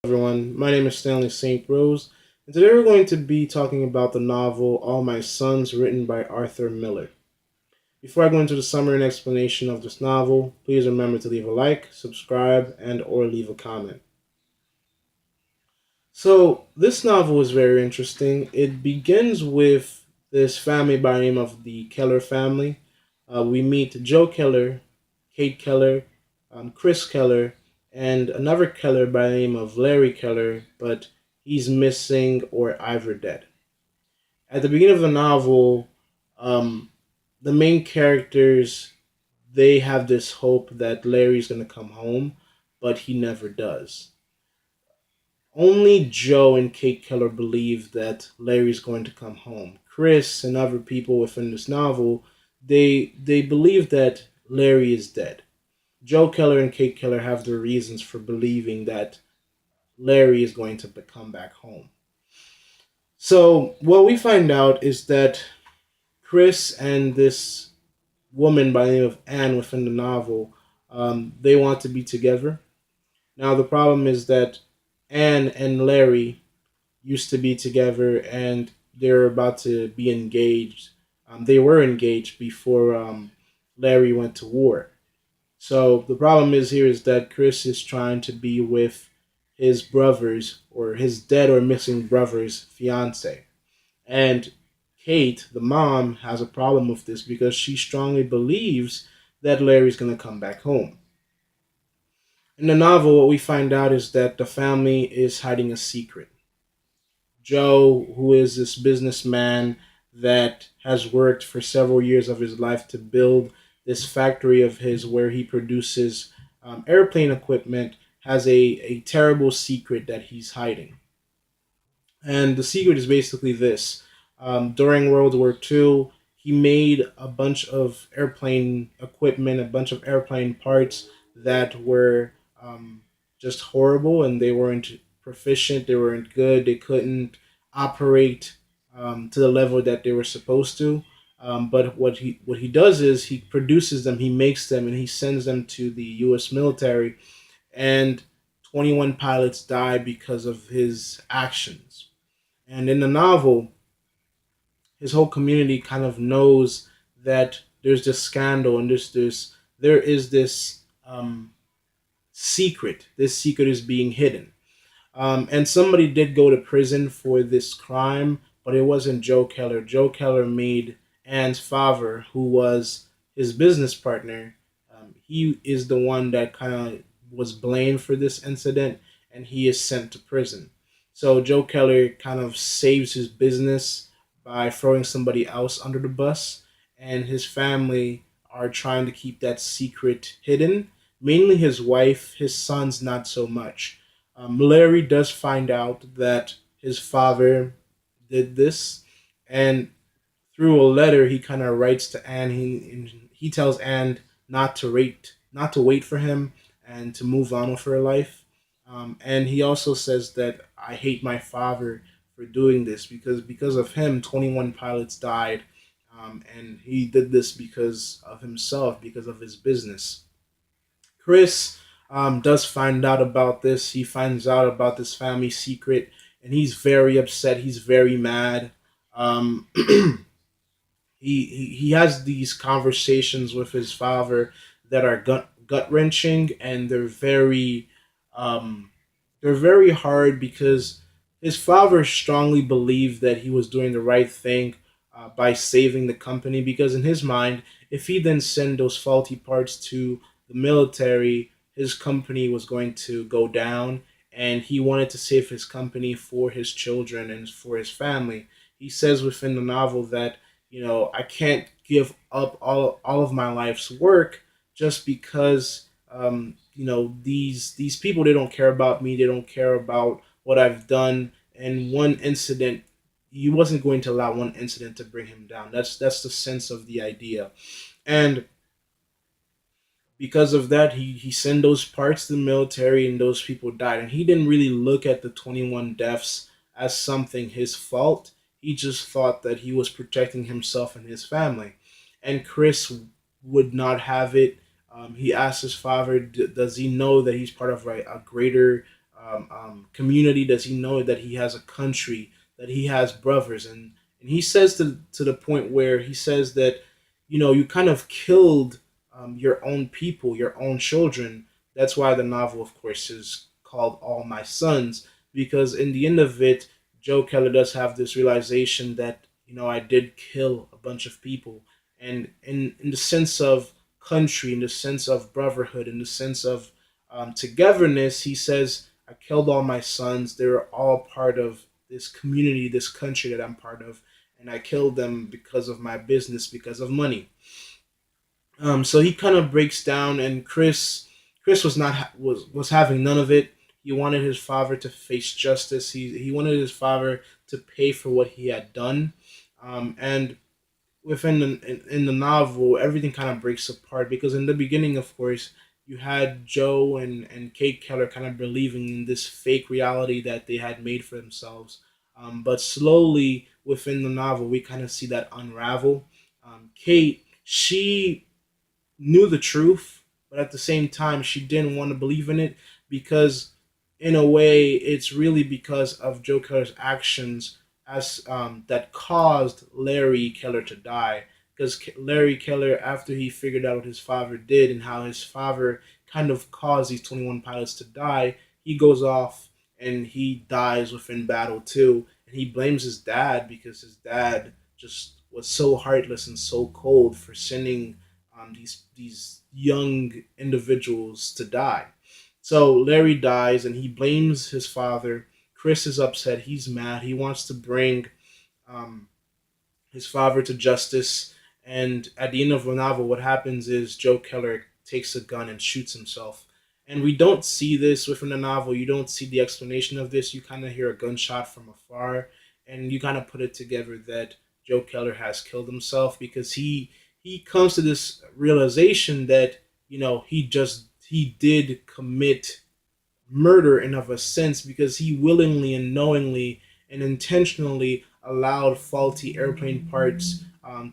Everyone. My name is Stanley St. Rose, and today we're going to be talking about the novel All My Sons, written by Arthur Miller. Before I go into the summary and explanation of this novel, please remember to leave a like, subscribe, and or leave a comment. So, this novel is very interesting. It begins with this family by the name of the Keller family. We meet Joe Keller, Kate Keller, Chris Keller, and another Keller by the name of Larry Keller, but he's missing or either dead. At the beginning of the novel, um, the main characters they have this hope that Larry's gonna come home, but he never does. Only Joe and Kate Keller believe that Larry's going to come home. Chris and other people within this novel, they believe that Larry is dead. Joe Keller and Kate Keller have their reasons for believing that Larry is going to come back home. So what we find out is that Chris and this woman by the name of Anne within the novel, they want to be together. Now the problem is that Anne and Larry used to be together and they're about to be engaged. They were engaged before Larry went to war. So the problem is here is that Chris is trying to be with his brother's or his dead or missing brother's fiance. And Kate, the mom, has a problem with this because she strongly believes that Larry's going to come back home. In the novel, what we find out is that the family is hiding a secret. Joe, who is this businessman that has worked for several years of his life to build this factory of his where he produces airplane equipment, has a terrible secret that he's hiding. And the secret is basically this. During World War II, he made a bunch of airplane equipment, a bunch of airplane parts that were just horrible and they weren't proficient, they weren't good, they couldn't operate to the level that they were supposed to. But what he does is he produces them, he makes them, and he sends them to the U.S. military. And 21 pilots die because of his actions. And in the novel, his whole community kind of knows that there's this scandal and there is this secret. This secret is being hidden. And somebody did go to prison for this crime, but it wasn't Joe Keller. Joe Keller made Anne's father, who was his business partner. He is the one that kind of was blamed for this incident, and he is sent to prison. So Joe Keller kind of saves his business by throwing somebody else under the bus, and his family are trying to keep that secret hidden. Mainly his wife, his sons, not so much. Larry does find out that his father did this, and through a letter he kind of writes to Anne. He tells Anne not to wait for him, and to move on with her life. And he also says that I hate my father for doing this because of him, 21 pilots died, and he did this because of himself, because of his business. Chris does find out about this. He finds out about this family secret, and he's very upset. He's very mad. Um, he has these conversations with his father that are gut wrenching, and um, they're very hard because his father strongly believed that he was doing the right thing by saving the company. Because in his mind, if he then sent those faulty parts to the military, his company was going to go down, and he wanted to save his company for his children and for his family. He says within the novel that I can't give up all of my life's work just because these people, they don't care about me, they don't care about what I've done. And one incident, he wasn't going to allow one incident to bring him down. That's the sense of the idea. And because of that, he sent those parts to the military, and those people died. And he didn't really look at the 21 deaths as something his fault. He just thought that he was protecting himself and his family. And Chris would not have it. He asked his father, does he know that he's part of a greater community? Does he know that he has a country, that he has brothers? And he says to the point where he says that, you kind of killed your own people, your own children. That's why the novel, of course, is called All My Sons, because in the end of it, Joe Keller does have this realization that, I did kill a bunch of people. And in the sense of country, in the sense of brotherhood, in the sense of togetherness, he says, I killed all my sons. They're all part of this community, this country that I'm part of. And I killed them because of my business, because of money. So he kind of breaks down, and Chris was not was having none of it. He wanted his father to face justice. He wanted his father to pay for what he had done, and within in the novel, everything kind of breaks apart because in the beginning, of course, you had Joe and Kate Keller kind of believing in this fake reality that they had made for themselves. But slowly within the novel, we kind of see that unravel. Kate, she knew the truth, but at the same time, she didn't want to believe in it because, in a way, it's really because of Joe Keller's actions as that caused Larry Keller to die. Because Larry Keller, after he figured out what his father did and how his father kind of caused these 21 pilots to die, he goes off and he dies within battle too. And he blames his dad because his dad just was so heartless and so cold for sending these young individuals to die. So Larry dies and he blames his father. Chris is upset. He's mad. He wants to bring um, his father to justice. And at the end of the novel, what happens is Joe Keller takes a gun and shoots himself. And we don't see this within the novel. You don't see the explanation of this. You kind of hear a gunshot from afar, and you kind of put it together that Joe Keller has killed himself because he comes to this realization that he did commit murder in of a sense because he willingly and knowingly and intentionally allowed faulty airplane parts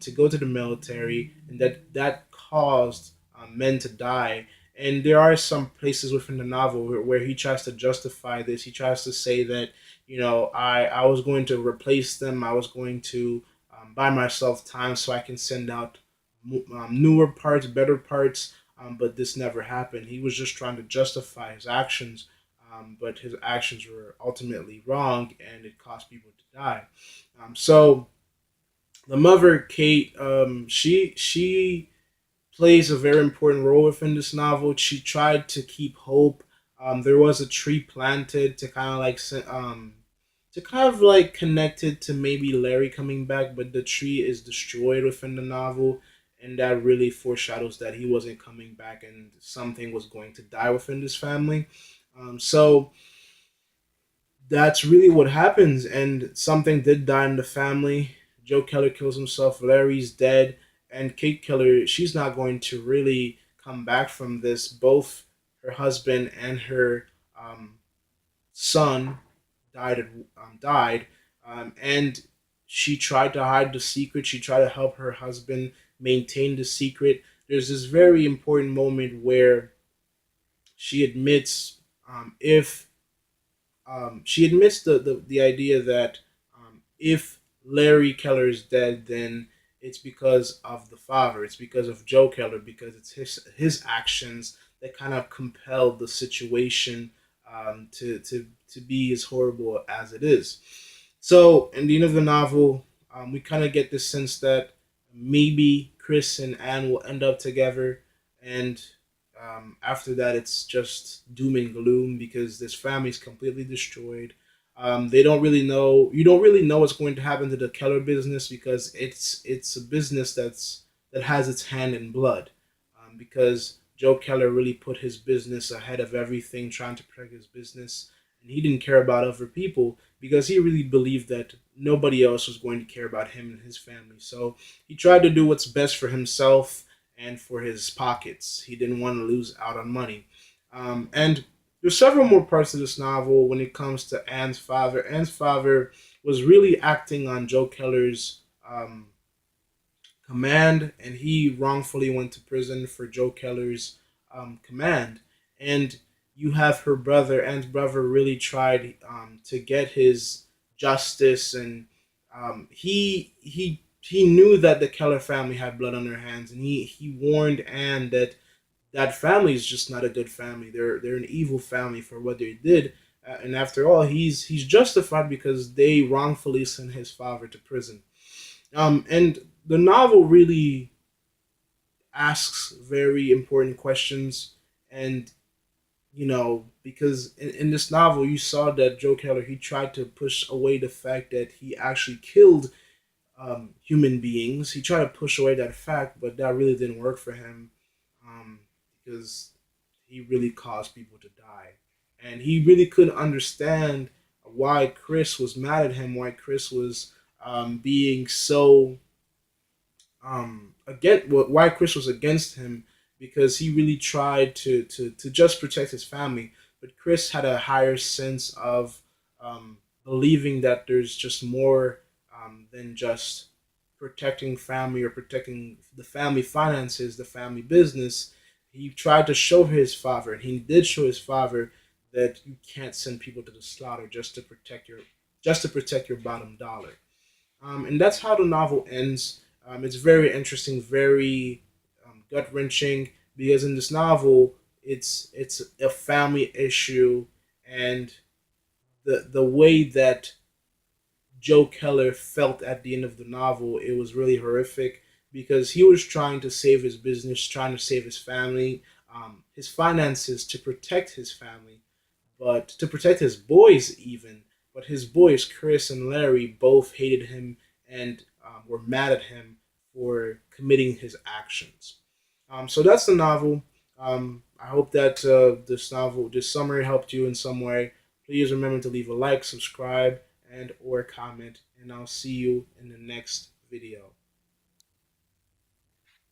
to go to the military, and that caused men to die. And there are some places within the novel where he tries to justify this. He tries to say that I was going to replace them. I was going to buy myself time so I can send out newer parts, better parts. But this never happened. He was just trying to justify his actions, but his actions were ultimately wrong, and it caused people to die. So the mother, Kate, she plays a very important role within this novel. She tried to keep hope. There was a tree planted to kind of like to kind of like connect it to maybe Larry coming back, but the tree is destroyed within the novel, and that really foreshadows that he wasn't coming back and something was going to die within this family. So that's really what happens, and something did die in the family. Joe Keller kills himself, Larry's dead, and Kate Keller, she's not going to really come back from this. Both her husband and her son died, and she tried to hide the secret. She tried to help her husband maintain the secret. There's this very important moment where she admits if she admits the idea that if Larry Keller is dead, then it's because of the father. It's because of Joe Keller, because it's his actions that kind of compelled the situation to be as horrible as it is. So, in the end of the novel, we kind of get this sense that maybe Chris and Anne will end up together, and after that, it's just doom and gloom because this family is completely destroyed. They don't really know. You don't really know what's going to happen to the Keller business because it's a business that has its hand in blood. Because Joe Keller really put his business ahead of everything, trying to protect his business, and he didn't care about other people because he really believed that nobody else was going to care about him and his family. So he tried to do what's best for himself and for his pockets. He didn't want to lose out on money. And there's several more parts of this novel when it comes to Anne's father. Anne's father was really acting on Joe Keller's command, and he wrongfully went to prison for Joe Keller's command. And you have her brother, Anne's brother, really tried to get his justice, and he knew that the Keller family had blood on their hands, and he warned Anne that that family is just not a good family. They're an evil family for what they did, and after all, he's justified because they wrongfully sent his father to prison. And the novel really asks very important questions, and because in this novel you saw that Joe Keller, he tried to push away the fact that he actually killed human beings. He tried to push away that fact, but that really didn't work for him, um, because he really caused people to die, and he really couldn't understand why Chris was mad at him, why Chris was being so again why Chris was against him, because he really tried to just protect his family, but Chris had a higher sense of believing that there's just more than just protecting family or protecting the family finances, the family business. He tried to show his father, and he did show his father that you can't send people to the slaughter just to protect your bottom dollar. And that's how the novel ends. It's very interesting, very gut wrenching, because in this novel, it's a family issue, and the way that Joe Keller felt at the end of the novel, it was really horrific, because he was trying to save his business, trying to save his family, his finances, to protect his family, but to protect his boys even. But his boys, Chris and Larry, both hated him and were mad at him for committing his actions. So that's the novel. I hope that this summary helped you in some way. Please remember to leave a like, subscribe, and or comment, and I'll see you in the next video.